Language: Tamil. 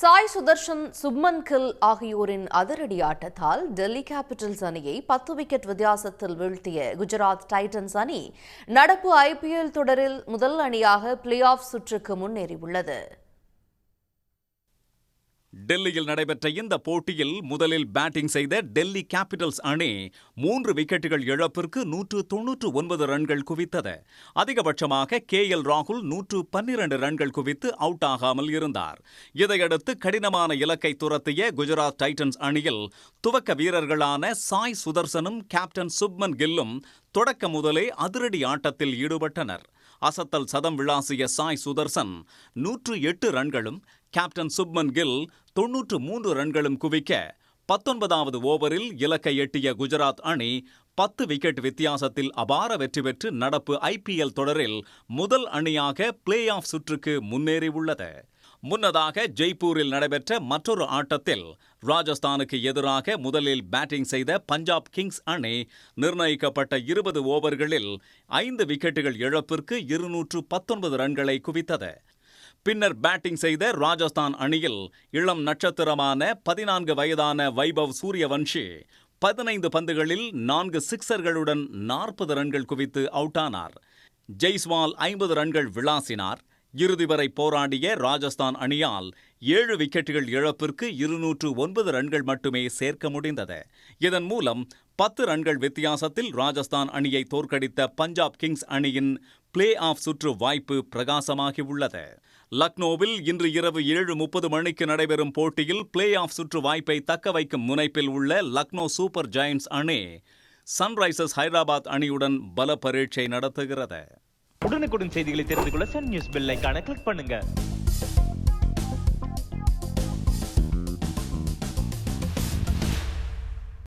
சாய் சுதர்ஷன், சுப்மன் கில் ஆகியோரின் அதிரடி ஆட்டத்தால் டெல்லி கேபிட்டல்ஸ் அணியை 10 விக்கெட் வித்தியாசத்தில் வீழ்த்திய குஜராத் டைட்டன்ஸ் அணி நடப்பு IPL தொடரில் முதல் அணியாக பிளே ஆஃப் சுற்றுக்கு முன்னேறியுள்ளது. டெல்லியில் நடைபெற்ற இந்த போட்டியில் முதலில் பேட்டிங் செய்த டெல்லி கேபிட்டல்ஸ் அணி 3 விக்கெட்டுகள் இழப்பிற்கு 199 ரன்கள் குவித்தது. அதிகபட்சமாக KL ராகுல் 112 ரன்கள் குவித்து அவுட் ஆகாமல் இருந்தார். இதையடுத்து கடினமான இலக்கை துரத்திய குஜராத் டைட்டன்ஸ் அணியில் துவக்க வீரர்களான சாய் சுதர்சனும் கேப்டன் சுப்மன் கில்லும் தொடக்க முதலே அதிரடி ஆட்டத்தில் ஈடுபட்டனர். அசத்தல் சதம் விளாசிய சாய் சுதர்சன் 108 ரன்களும் கேப்டன் சுப்மன் கில் 93 ரன்களும் குவிக்க 19வது ஓவரில் இலக்கை எட்டிய குஜராத் அணி 10 விக்கெட் வித்தியாசத்தில் அபார வெற்றி பெற்று நடப்பு IPL தொடரில் முதல் அணியாக பிளே ஆஃப் சுற்றுக்கு முன்னேறியுள்ளது. முன்னதாக ஜெய்ப்பூரில் நடைபெற்ற மற்றொரு ஆட்டத்தில் ராஜஸ்தானுக்கு எதிராக முதலில் பேட்டிங் செய்த பஞ்சாப் கிங்ஸ் அணி நிர்ணயிக்கப்பட்ட 20 ஓவர்களில் 5 விக்கெட்டுகள் இழப்பிற்கு 219 ரன்களை குவித்தது. பின்னர் பேட்டிங் செய்த ராஜஸ்தான் அணியில் இளம் நட்சத்திரமான 14 வயதான வைபவ் சூரியவன்ஷி 15 பந்துகளில் 4 சிக்சர்களுடன் 40 ரன்கள் குவித்து அவுட் ஆனார். ஜெய்ஸ்வால் 50 ரன்கள் விளாசினார். இறுதி வரை போராடிய ராஜஸ்தான் அணியால் 7 விக்கெட்டுகள் இழப்பிற்கு 209 ரன்கள் மட்டுமே சேர்க்க முடிந்தது. இதன் மூலம் 10 ரன்கள் வித்தியாசத்தில் ராஜஸ்தான் அணியை தோற்கடித்த பஞ்சாப் கிங்ஸ் அணியின் பிளே ஆஃப் சுற்று வாய்ப்பு பிரகாசமாகியுள்ளது. லக்னோவில் இன்று இரவு 7:30 மணிக்கு நடைபெறும் போட்டியில் பிளே ஆஃப் சுற்று வாய்ப்பை தக்க வைக்கும் முனைப்பில் உள்ள லக்னோ சூப்பர் ஜெயண்ட்ஸ் அணி சன்ரைசர்ஸ் ஹைதராபாத் அணியுடன் பல பரீட்சை நடத்துகிறது. உடனுக்குடன் செய்திகளை தெரிந்து கொள்ள சன் நியூஸ் பெல் ஐகானை கிளிக் பண்ணுங்க.